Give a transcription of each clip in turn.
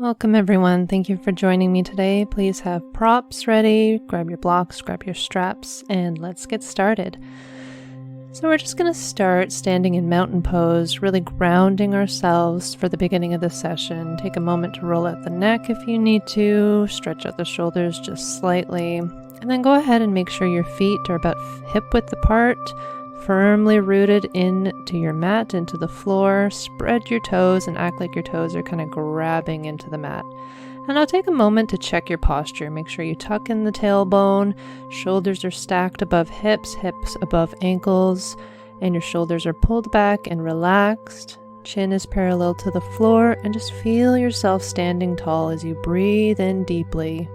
Welcome everyone. Thank you for joining me today. Please have props ready, grab your blocks, grab your straps, and let's get started. So we're just going to start standing in mountain pose, really grounding ourselves for the beginning of the session. Take a moment to roll out the neck if you need to, stretch out the shoulders just slightly, and then go ahead and make sure your feet are about hip width apart, firmly rooted into your mat, into the floor. Spread your toes and act like your toes are kind of grabbing into the mat. And I'll take a moment to check your posture. Make sure you tuck in the tailbone, shoulders are stacked above hips, hips above ankles, and your shoulders are pulled back and relaxed. Chin is parallel to the floor, and just feel yourself standing tall as you breathe in deeply.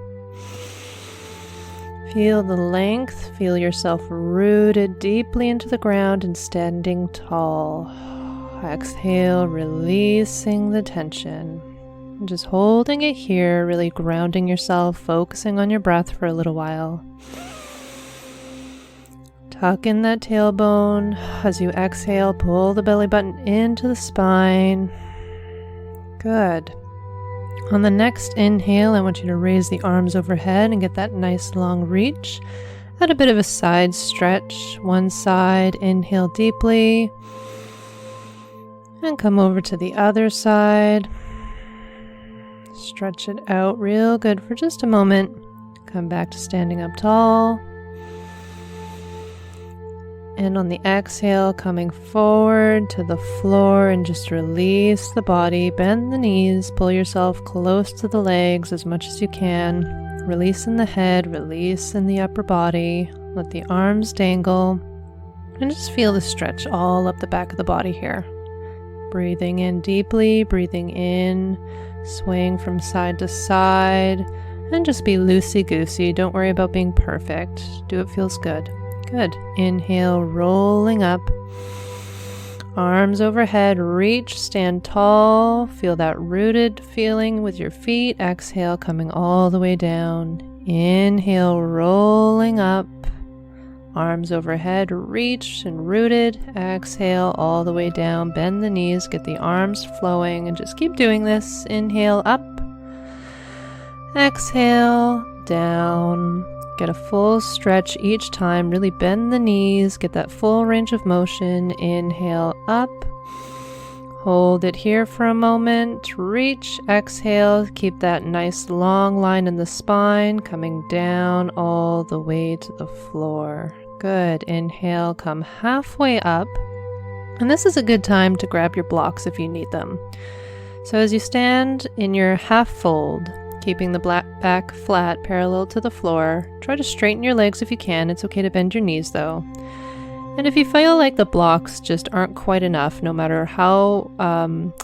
Feel the length, feel yourself rooted deeply into the ground and standing tall. Exhale, releasing the tension. And just holding it here, really grounding yourself, focusing on your breath for a little while. Tuck in that tailbone. As you exhale, pull the belly button into the spine. Good. On the next inhale, I want you to raise the arms overhead and get that nice long reach. Add a bit of a side stretch. One side, inhale deeply. And come over to the other side. Stretch it out real good for just a moment. Come back to standing up tall. And on the exhale, coming forward to the floor and just release the body. Bend the knees, pull yourself close to the legs as much as you can. Release in the head, release in the upper body. Let the arms dangle. And just feel the stretch all up the back of the body here. Breathing in deeply, breathing in, swaying from side to side. And just be loosey-goosey. Don't worry about being perfect. Do what feels good. Good. Inhale, rolling up. Arms overhead, reach, stand tall. Feel that rooted feeling with your feet. Exhale, coming all the way down. Inhale, rolling up. Arms overhead, reach and rooted. Exhale, all the way down. Bend the knees, get the arms flowing, and just keep doing this. Inhale, up. Exhale, down. Get a full stretch each time. Really bend the knees. Get that full range of motion. Inhale up. Hold it here for a moment. Reach. Exhale. Keep that nice long line in the spine. Coming down all the way to the floor. Good. Inhale. Come halfway up. And this is a good time to grab your blocks if you need them. So as you stand in your half fold, keeping the back flat, parallel to the floor. Try to straighten your legs if you can. It's okay to bend your knees though. And if you feel like the blocks just aren't quite enough, no matter how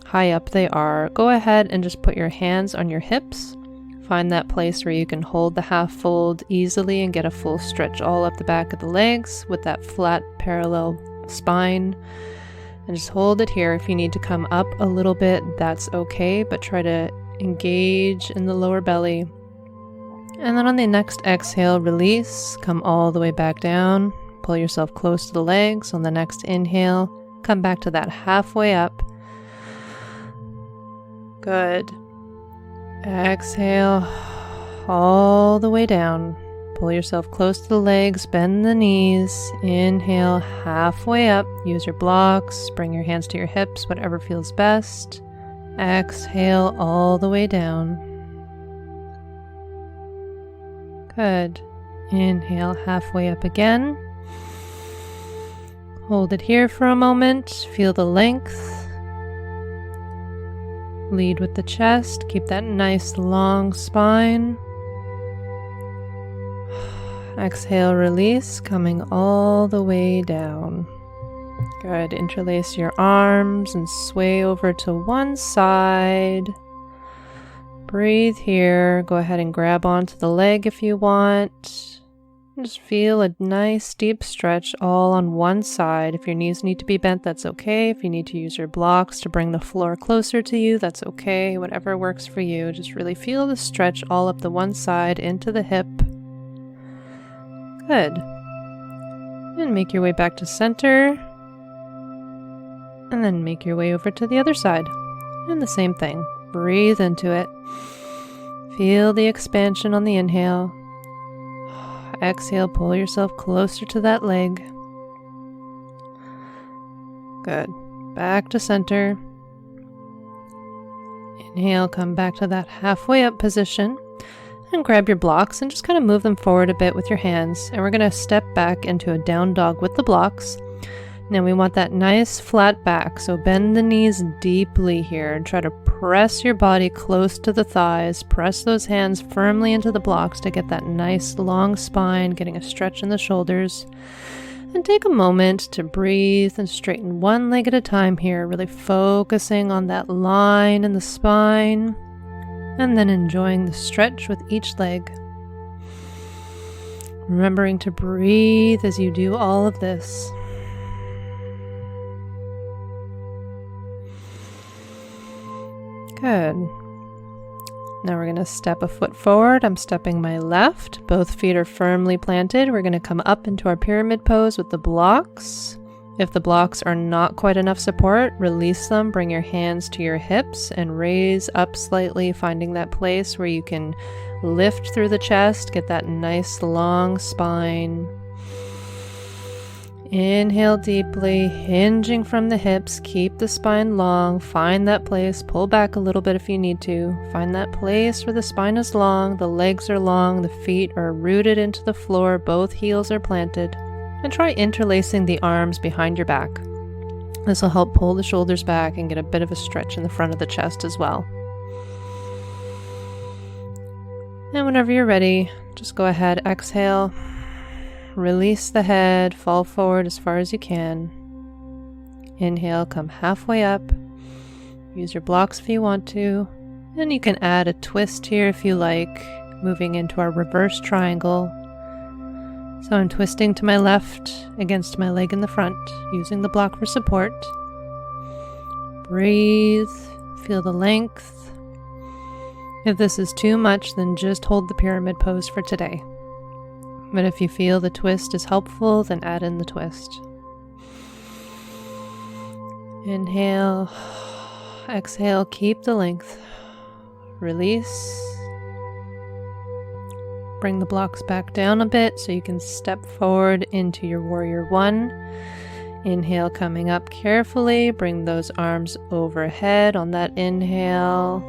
high up they are, go ahead and just put your hands on your hips. Find that place where you can hold the half fold easily and get a full stretch all up the back of the legs with that flat, parallel spine. And just hold it here. If you need to come up a little bit, that's okay, but try to engage in the lower belly. And then on the next exhale, release, come all the way back down, pull yourself close to the legs. On the next inhale, come back to that halfway up. Good. Exhale, all the way down. Pull yourself close to the legs, bend the knees. Inhale, halfway up. Use your blocks, bring your hands to your hips, whatever feels best. Exhale all the way down. Good. Inhale halfway up again. Hold it here for a moment. Feel the length. Lead with the chest. Keep that nice long spine. Exhale, release, coming all the way down. Good. Interlace your arms and sway over to one side. Breathe here. Go ahead and grab onto the leg if you want. Just feel a nice deep stretch all on one side. If your knees need to be bent, that's okay. If you need to use your blocks to bring the floor closer to you, that's okay. Whatever works for you. Just really feel the stretch all up the one side into the hip. Good. And make your way back to center. And then make your way over to the other side. And the same thing. breathe into it. Feel the expansion on the inhale. Exhale, pull yourself closer to that leg. Good. Back to center. Inhale, come back to that halfway up position. And grab your blocks and just kind of move them forward a bit with your hands. And we're going to step back into a down dog with the blocks. Now we want that nice flat back. So bend the knees deeply here and try to press your body close to the thighs. Press those hands firmly into the blocks to get that nice long spine, getting a stretch in the shoulders. And take a moment to breathe and straighten one leg at a time here, really focusing on that line in the spine. And then enjoying the stretch with each leg. Remembering to breathe as you do all of this. Good. Now we're going to step a foot forward. I'm stepping my left. Both feet are firmly planted. We're going to come up into our pyramid pose with the blocks. If the blocks are not quite enough support, release them, bring your hands to your hips and raise up slightly, finding that place where you can lift through the chest, get that nice long spine. Inhale deeply, hinging from the hips, keep the spine long, find that place, pull back a little bit if you need to. Find that place where the spine is long, the legs are long, the feet are rooted into the floor, both heels are planted. And try interlacing the arms behind your back. This will help pull the shoulders back and get a bit of a stretch in the front of the chest as well. And whenever you're ready, just go ahead, exhale, release the head, fall forward as far as you can. Inhale, come halfway up. Use your blocks if you want to. And you can add a twist here if you like, moving into our reverse triangle. So I'm twisting to my left against my leg in the front, using the block for support. Breathe, feel the length. If this is too much, then just hold the pyramid pose for today. But if you feel the twist is helpful, then add in the twist. Inhale, exhale, keep the length. Release. Bring the blocks back down a bit so you can step forward into your warrior one. Inhale, coming up carefully. Bring those arms overhead on that inhale.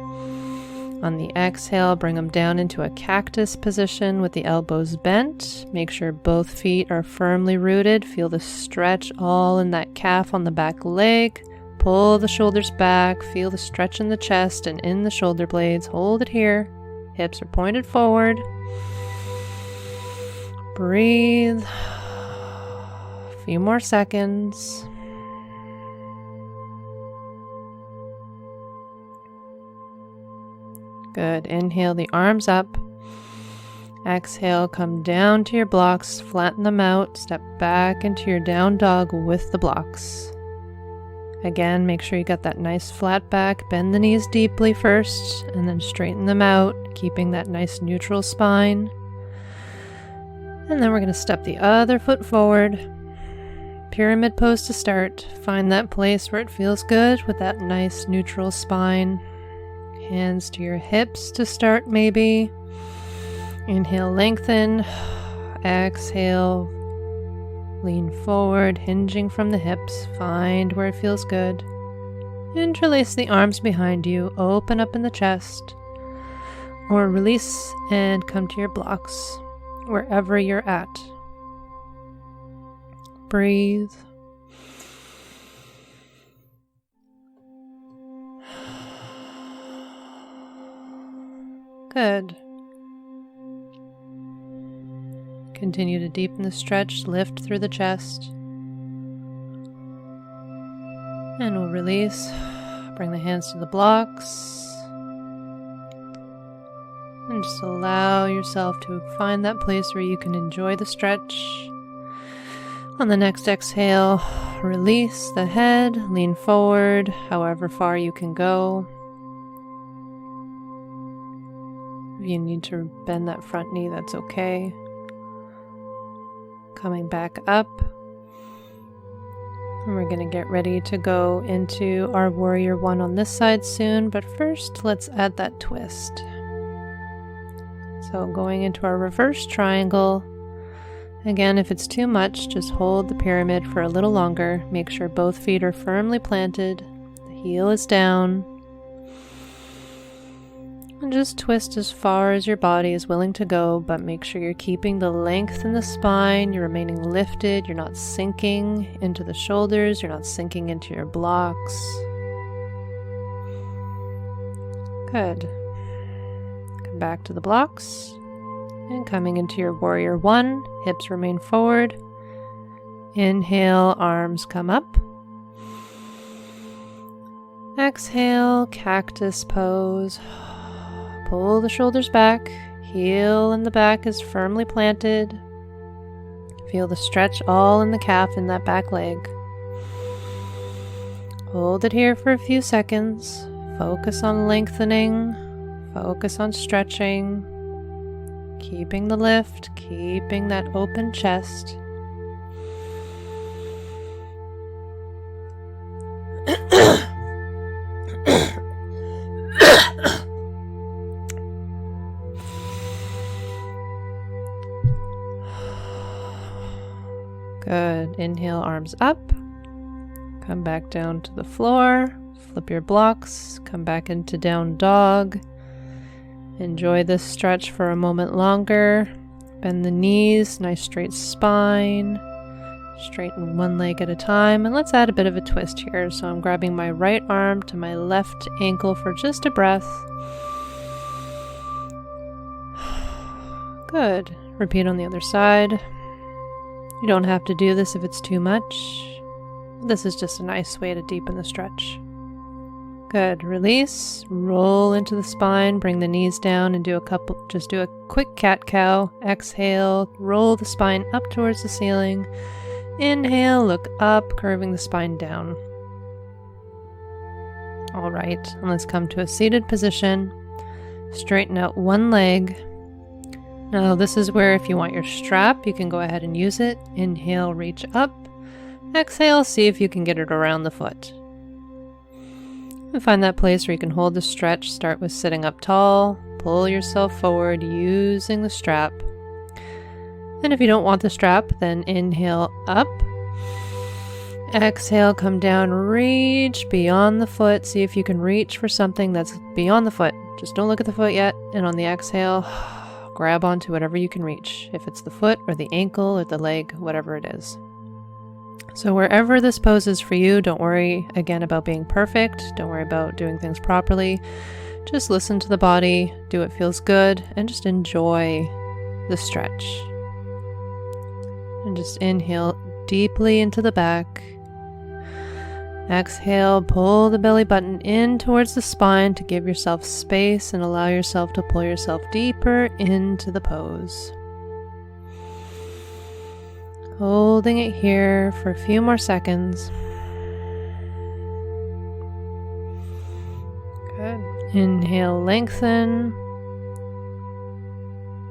On the exhale, bring them down into a cactus position with the elbows bent. Make sure both feet are firmly rooted. Feel the stretch all in that calf on the back leg. Pull the shoulders back. Feel the stretch in the chest and in the shoulder blades. Hold it here. Hips are pointed forward. Breathe. A few more seconds. Good. Inhale the arms up. Exhale, come down to your blocks, flatten them out, step back into your down dog with the blocks. Again, make sure you got that nice flat back. Bend the knees deeply first, and then straighten them out, keeping that nice neutral spine. And then we're going to step the other foot forward. Pyramid pose to start. Find that place where it feels good with that nice neutral spine. Hands to your hips to start maybe. Inhale, lengthen. Exhale, lean forward, hinging from the hips. Find where it feels good. Interlace the arms behind you. Open up in the chest. Or release and come to your blocks. Wherever you're at. Breathe. Good. Continue to deepen the stretch, lift through the chest. And we'll release. Bring the hands to the blocks. And just allow yourself to find that place where you can enjoy the stretch. On the next exhale, release the head, lean forward, however far you can go. If you need to bend that front knee, that's okay. Coming back up. And we're going to get ready to go into our warrior one on this side soon, but first let's add that twist. So going into our reverse triangle. Again, if it's too much, just hold the pyramid for a little longer. Make sure both feet are firmly planted. The heel is down. And just twist as far as your body is willing to go, but make sure you're keeping the length in the spine, you're remaining lifted, you're not sinking into the shoulders, you're not sinking into your blocks. Good. Come back to the blocks. And coming into your warrior one, hips remain forward. Inhale, arms come up. Exhale, cactus pose. Pull the shoulders back, heel in the back is firmly planted. Feel the stretch all in the calf in that back leg. Hold it here for a few seconds. Focus on lengthening, focus on stretching, keeping the lift, keeping that open chest. Good. Inhale, arms up. Come back down to the floor. Flip your blocks. Come back into down dog. Enjoy this stretch for a moment longer. Bend the knees, nice straight spine. Straighten one leg at a time. And let's add a bit of a twist here. So I'm grabbing my right arm to my left ankle for just a breath. Good. Repeat on the other side. You don't have to do this if it's too much. This is just a nice way to deepen the stretch. Good. Release. Roll into the spine. Bring the knees down and do a quick cat-cow. Exhale. Roll the spine up towards the ceiling. Inhale. Look up, curving the spine down. All right. And let's come to a seated position. Straighten out one leg. Now this is where if you want your strap, you can go ahead and use it. Inhale, reach up. Exhale, see if you can get it around the foot. And find that place where you can hold the stretch. Start with sitting up tall. Pull yourself forward using the strap. And if you don't want the strap, then inhale up. Exhale, come down, reach beyond the foot. See if you can reach for something that's beyond the foot. Just don't look at the foot yet. And on the exhale, grab onto whatever you can reach, if it's the foot or the ankle or the leg, whatever it is. So wherever this pose is for you, don't worry again about being perfect. Don't worry about doing things properly. Just listen to the body, do what feels good, and just enjoy the stretch. And just inhale deeply into the back. Exhale, pull the belly button in towards the spine to give yourself space and allow yourself to pull yourself deeper into the pose. Holding it here for a few more seconds. Good. Inhale, lengthen.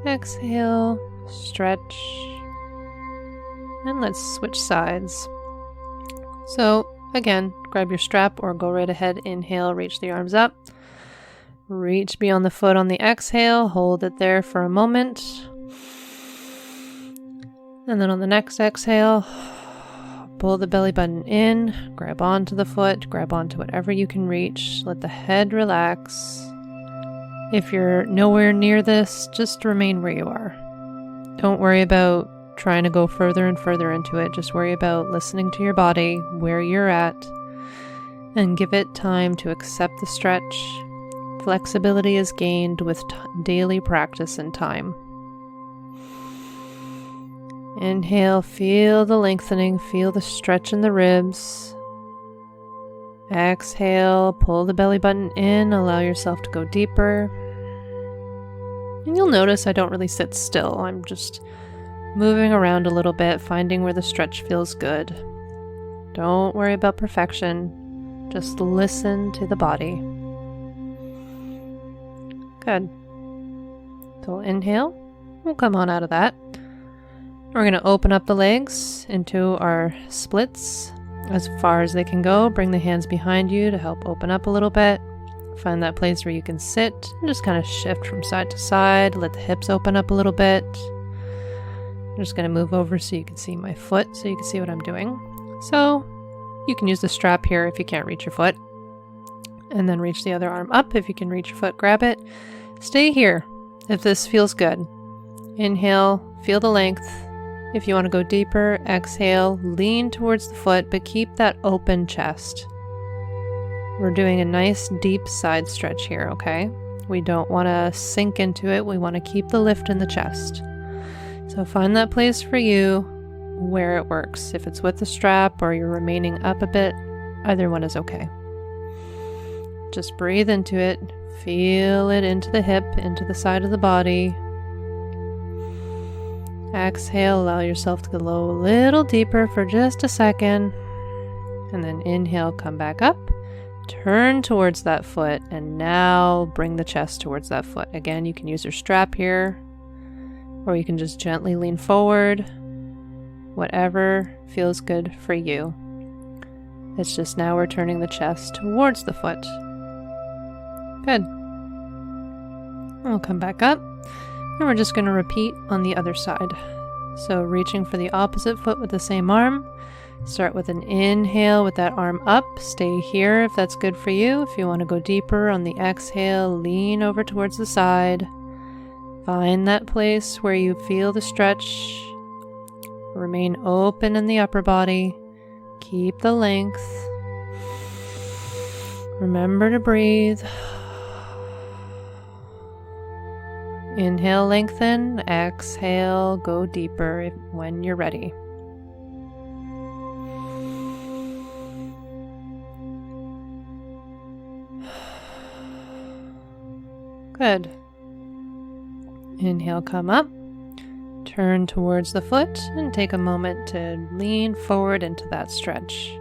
Exhale, stretch. And let's switch sides. So, again, grab your strap or go right ahead. Inhale, reach the arms up. Reach beyond the foot on the exhale. Hold it there for a moment. And then on the next exhale, pull the belly button in. Grab onto the foot. Grab onto whatever you can reach. Let the head relax. If you're nowhere near this, just remain where you are. Don't worry about trying to go further and further into it. Just worry about listening to your body, where you're at, and give it time to accept the stretch. Flexibility is gained with daily practice and time. Inhale, feel the lengthening, feel the stretch in the ribs. Exhale, pull the belly button in, allow yourself to go deeper. And you'll notice I don't really sit still. I'm just moving around a little bit, finding where the stretch feels good. Don't worry about perfection. Just listen to the body. Good. So we'll inhale. We'll come on out of that. We're going to open up the legs into our splits. as far as they can go. Bring the hands behind you to help open up a little bit. Find that place where you can sit and just kind of shift from side to side. Let the hips open up a little bit. I'm just going to move over so you can see my foot, so you can see what I'm doing. So you can use the strap here if you can't reach your foot. And then reach the other arm up. If you can reach your foot, grab it. Stay here if this feels good. Inhale, feel the length. If you want to go deeper, exhale, lean towards the foot, but keep that open chest. We're doing a nice deep side stretch here, okay? We don't want to sink into it. We want to keep the lift in the chest. So find that place for you where it works. If it's with the strap or you're remaining up a bit, either one is okay. Just breathe into it. Feel it into the hip, into the side of the body. Exhale, allow yourself to go a little deeper for just a second. And then inhale, come back up. Turn towards that foot, and now bring the chest towards that foot. Again, you can use your strap here, or you can just gently lean forward. Whatever feels good for you. It's just now we're turning the chest towards the foot. Good. We'll come back up, and we're just going to repeat on the other side. So reaching for the opposite foot with the same arm. Start with an inhale with that arm up. Stay here if that's good for you. If you want to go deeper on the exhale, lean over towards the side. Find that place where you feel the stretch. Remain open in the upper body. Keep the length. Remember to breathe. Inhale, lengthen. Exhale, go deeper when you're ready. Good. Inhale, come up. Turn towards the foot and take a moment to lean forward into that stretch.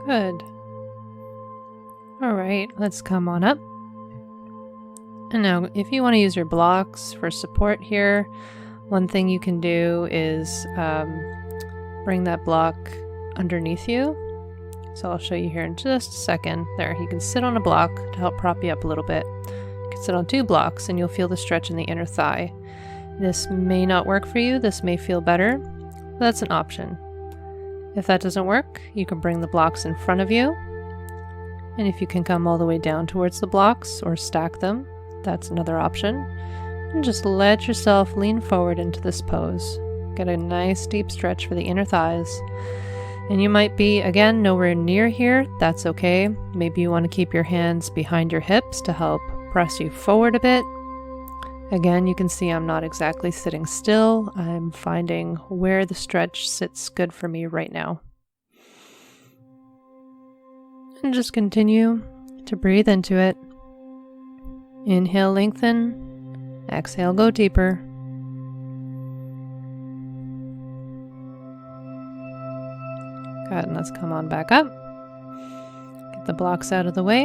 Good. All right, let's come on up. And now, if you want to use your blocks for support here, one thing you can do is bring that block underneath you. So I'll show you here in just a second. There, you can sit on a block to help prop you up a little bit. You can sit on 2 blocks and you'll feel the stretch in the inner thigh. This may not work for you. This may feel better. That's an option. If that doesn't work, you can bring the blocks in front of you. And if you can come all the way down towards the blocks or stack them, that's another option. And just let yourself lean forward into this pose. Get a nice deep stretch for the inner thighs. And you might be, again, nowhere near here. That's okay. Maybe you want to keep your hands behind your hips to help press you forward a bit. Again, you can see I'm not exactly sitting still. I'm finding where the stretch sits good for me right now. And just continue to breathe into it. Inhale, lengthen. Exhale, go deeper. Good, and let's come on back up. Get the blocks out of the way.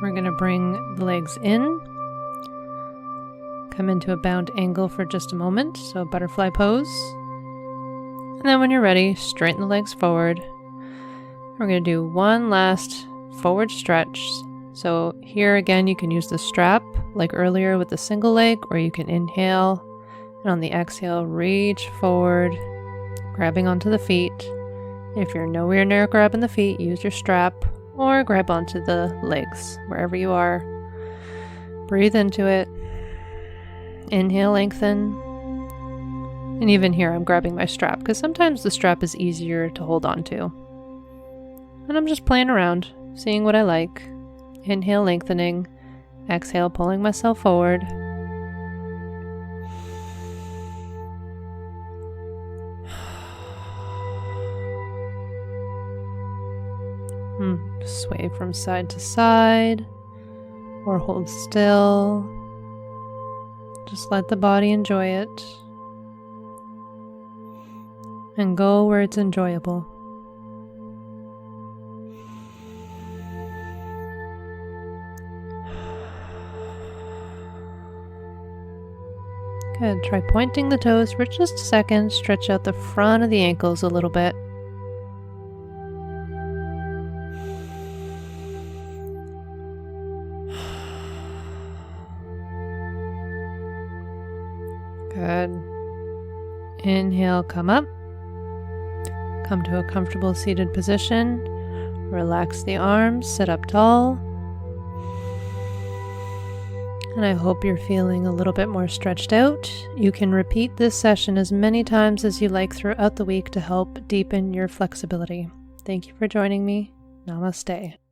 We're going to bring the legs in. Come into a bound angle for just a moment, so butterfly pose. And then when you're ready, straighten the legs forward. We're going to do one last forward stretch. So here again, you can use the strap like earlier with the single leg, or you can inhale, and on the exhale, reach forward, grabbing onto the feet. If you're nowhere near grabbing the feet, use your strap or grab onto the legs, wherever you are. Breathe into it. Inhale, lengthen. And even here, I'm grabbing my strap because sometimes the strap is easier to hold on to. And I'm just playing around, seeing what I like. Inhale, lengthening. Exhale, pulling myself forward. Sway from side to side or hold still. Just let the body enjoy it and go where it's enjoyable. Good. Try pointing the toes for just a second. Stretch out the front of the ankles a little bit. Good. Inhale, come up. Come to a comfortable seated position. Relax the arms, sit up tall. And I hope you're feeling a little bit more stretched out. You can repeat this session as many times as you like throughout the week to help deepen your flexibility. Thank you for joining me. Namaste.